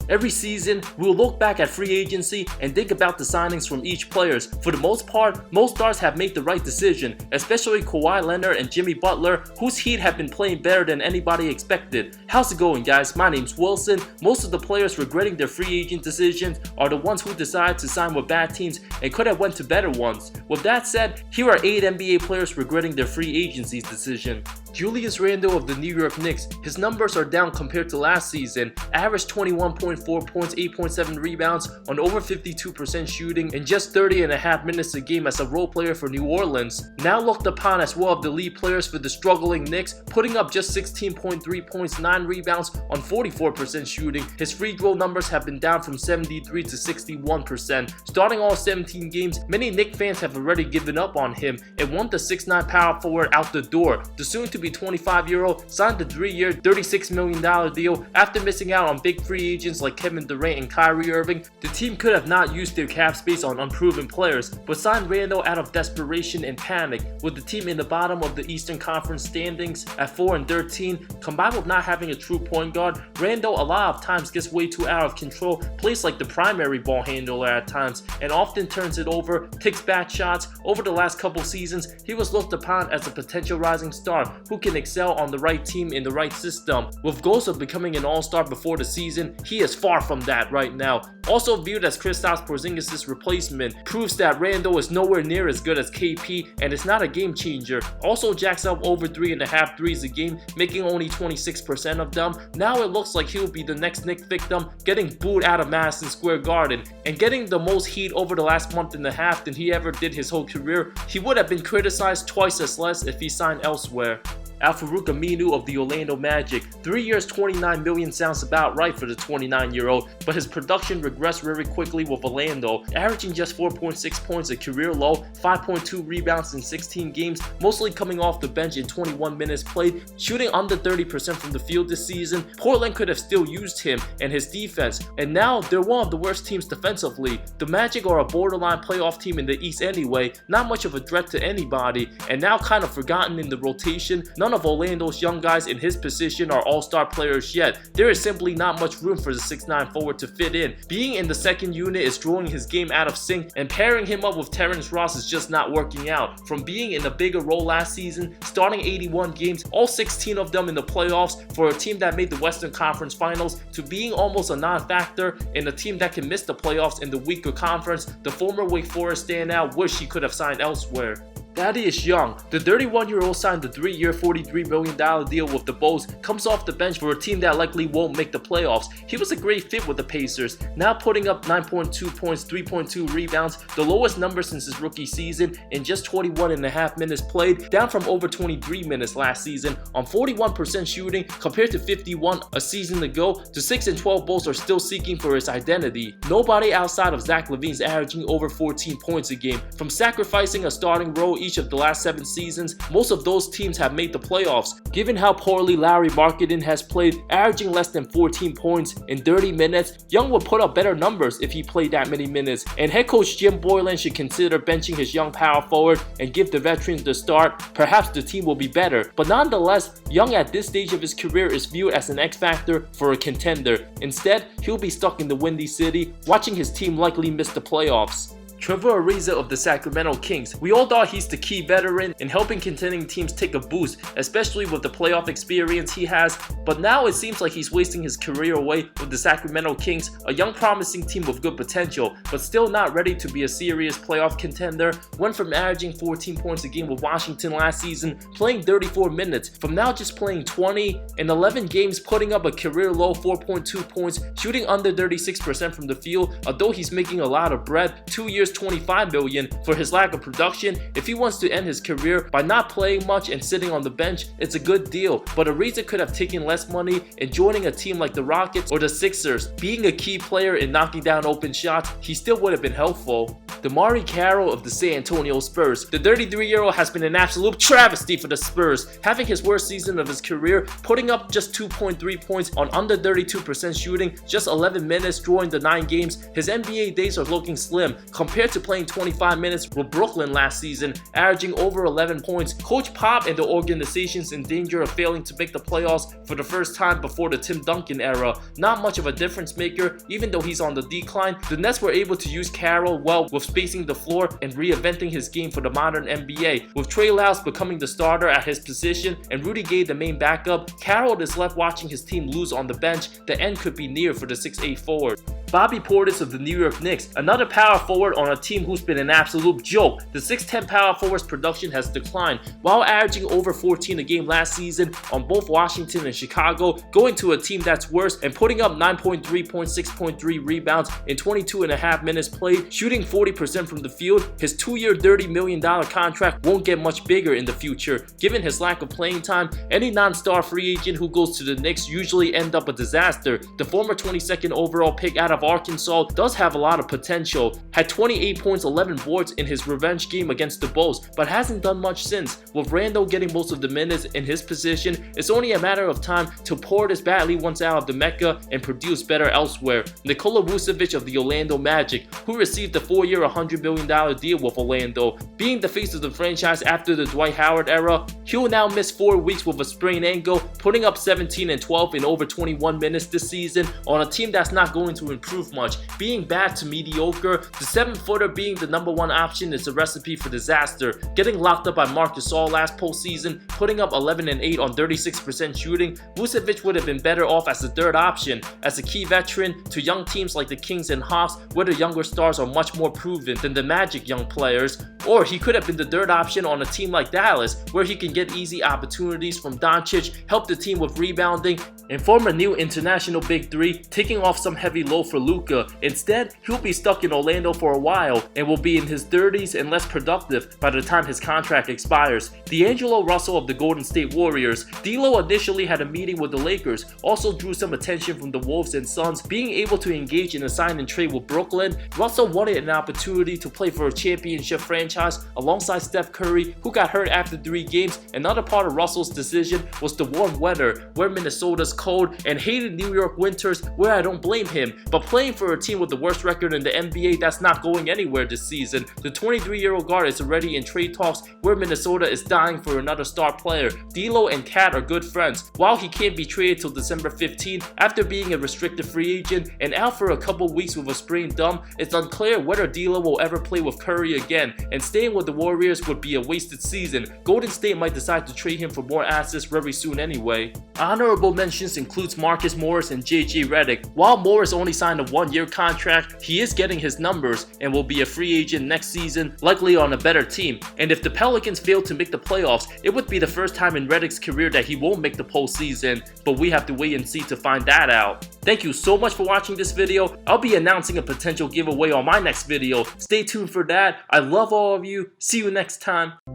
Every season, we'll look back at free agency and think about the signings from each player. For the most part, most stars have made the right decision, especially Kawhi Leonard and Jimmy Butler, whose Heat have been playing better than anybody expected. How's it going, guys? My name's Wilson. Most of the players regretting their free agent decisions are the ones who decide to sign with bad teams and could have went to better ones. With that said, here are 8 NBA players regretting their free agency decision. Julius Randle of the New York Knicks. His numbers are down compared to last season. Averaged 21.4 points, 8.7 rebounds on over 52% shooting in just 30.5 minutes a game as a role player for New Orleans. Now looked upon as one of the lead players for the struggling Knicks, putting up just 16.3 points, 9 rebounds on 44% shooting. His free throw numbers have been down from 73 to 61%. Starting all 17 games, many Knicks fans have already given up on him and want the 6'9" power forward out the door. The soon-to-be 25-year-old signed a 3-year, $36 million deal after missing out on big free agents like Kevin Durant and Kyrie Irving. The team could have not used their cap space on unproven players, but signed Randle out of desperation and panic. With the team in the bottom of the Eastern Conference standings at 4-13, combined with not having a true point guard, Randle a lot of times gets way too out of control, plays like the primary ball handler at times, and often turns it over, takes bad shots. Over the last couple seasons, he was looked upon as a potential rising star who can excel on the right team in the right system. With goals of becoming an all-star before the season, he is far from that right now. Also viewed as Kristaps Porzingis' replacement, proves that Randle is nowhere near as good as KP and is not a game changer. Also jacks up over 3.5 threes a game, making only 26% of them. Now it looks like he'll be the next Knicks victim, getting booed out of Madison Square Garden and getting the most heat over the last month and a half than he ever did his whole career. He would have been criticized twice as less if he signed elsewhere. Al-Farouq of the Orlando Magic. 3 years, $29 million sounds about right for the 29-year-old, but his production regressed very quickly with Orlando, averaging just 4.6 points, a career low, 5.2 rebounds in 16 games, mostly coming off the bench in 21 minutes played, shooting under 30% from the field this season. Portland could have still used him and his defense, and now they're one of the worst teams defensively. The Magic are a borderline playoff team in the East anyway, not much of a threat to anybody, and now kind of forgotten in the rotation. None of Orlando's young guys in his position are all-star players yet. There is simply not much room for the 6'9" forward to fit in. Being in the second unit is throwing his game out of sync, and pairing him up with Terrence Ross is just not working out. From being in a bigger role last season, starting 81 games, all 16 of them in the playoffs for a team that made the Western Conference Finals, to being almost a non-factor in a team that can miss the playoffs in the weaker conference, the former Wake Forest standout wish he could have signed elsewhere. Thaddeus Young, the 31-year-old signed a 3-year, $43 million deal with the Bulls, comes off the bench for a team that likely won't make the playoffs. He was a great fit with the Pacers, now putting up 9.2 points, 3.2 rebounds, the lowest number since his rookie season in just 21.5 minutes played, down from over 23 minutes last season on 41% shooting compared to 51 a season ago. The 6-12 Bulls are still seeking for his identity. Nobody outside of Zach LaVine's averaging over 14 points a game. From sacrificing a starting role each of the last 7 seasons, most of those teams have made the playoffs. Given how poorly Larry Marketing has played, averaging less than 14 points in 30 minutes, Young would put up better numbers if he played that many minutes, and head coach Jim Boylan should consider benching his young power forward and give the veterans the start. Perhaps the team will be better, but nonetheless, Young at this stage of his career is viewed as an X factor for a contender. Instead, he'll be stuck in the Windy City, watching his team likely miss the playoffs. Trevor Ariza of the Sacramento Kings. We all thought he's the key veteran in helping contending teams take a boost, especially with the playoff experience he has, but now it seems like he's wasting his career away with the Sacramento Kings, a young promising team with good potential, but still not ready to be a serious playoff contender. Went from averaging 14 points a game with Washington last season, playing 34 minutes, from now just playing 20 in 11 games, putting up a career low 4.2 points, shooting under 36% from the field. Although he's making a lot of bread, 2 years, $25 million for his lack of production. If he wants to end his career by not playing much and sitting on the bench, it's a good deal, but Ariza could have taken less money and joining a team like the Rockets or the Sixers. Being a key player in knocking down open shots, he still would have been helpful. DeMarre Carroll of the San Antonio Spurs. The 33-year-old has been an absolute travesty for the Spurs, having his worst season of his career, putting up just 2.3 points on under 32% shooting, just 11 minutes during the 9 games. His NBA days are looking slim compared to playing 25 minutes with Brooklyn last season, averaging over 11 points. Coach Pop and the organization's in danger of failing to make the playoffs for the first time before the Tim Duncan era. Not much of a difference maker, even though he's on the decline. The Nets were able to use Carroll well with spacing the floor and reinventing his game for the modern NBA. With Trey Lyles becoming the starter at his position and Rudy Gay the main backup, Carroll is left watching his team lose on the bench. The end could be near for the 6'8" forward. Bobby Portis of the New York Knicks, another power forward on a team who's been an absolute joke. The 6'10" power forward's production has declined, while averaging over 14 a game last season on both Washington and Chicago, going to a team that's worse and putting up 9.3 points, 6.3 rebounds in 22.5 minutes played, shooting 40% from the field. His 2-year $30 million contract won't get much bigger in the future. Given his lack of playing time, any non-star free agent who goes to the Knicks usually end up a disaster. The former 22nd overall pick out of Arkansas does have a lot of potential. Had 28 points, 11 boards in his revenge game against the Bulls, but hasn't done much since. With Randle getting most of the minutes in his position, it's only a matter of time till Portis badly wants out of the Mecca and produce better elsewhere. Nikola Vucevic of the Orlando Magic, who received a 4-year $100 million deal with Orlando. Being the face of the franchise after the Dwight Howard era, he'll now miss 4 weeks with a sprained ankle, putting up 17 and 12 in over 21 minutes this season on a team that's not going to improve much. Being bad to mediocre, the 7-footer being the #1 option is a recipe for disaster. Getting locked up by Marc Gasol last postseason, putting up 11 and 8 on 36% shooting, Vucevic would have been better off as the 3rd option, as a key veteran to young teams like the Kings and Hawks, where the younger stars are much more proven than the Magic young players. Or he could have been the 3rd option on a team like Dallas, where he can get easy opportunities from Doncic, help the team with rebounding, and form a new international big 3, taking off some heavy load for Luka. Instead, he'll be stuck in Orlando for a while and will be in his 30s and less productive by the time his contract expires. The Angelo Russell of the Golden State Warriors, D'Lo initially had a meeting with the Lakers, also drew some attention from the Wolves and Suns. Being able to engage in a sign and trade with Brooklyn, Russell wanted an opportunity to play for a championship franchise alongside Steph Curry, who got hurt after 3 games. Another part of Russell's decision was the warm weather, where Minnesota's cold, and hated New York winters, where I don't blame him. But playing for a team with the worst record in the NBA that's not going anywhere this season, the 23-year-old guard is already in trade talks, where Minnesota is dying for another star player. D'Lo and Cat are good friends. While he can't be traded till December 15 after being a restricted free agent and out for a couple weeks with a sprained thumb, it's unclear whether D'Lo will ever play with Curry again, and staying with the Warriors would be a wasted season. Golden State might decide to trade him for more assets very soon anyway. Honorable mentions includes Marcus Morris and JJ Redick. While Morris only signed a 1-year contract, he is getting his numbers and will be a free agent next season, likely on a better team. And if the Pelicans fail to make the playoffs, it would be the first time in Redick's career that he won't make the postseason, but we have to wait and see to find that out. Thank you so much for watching this video. I'll be announcing a potential giveaway on my next video. Stay tuned for that. I love all of you. See you next time.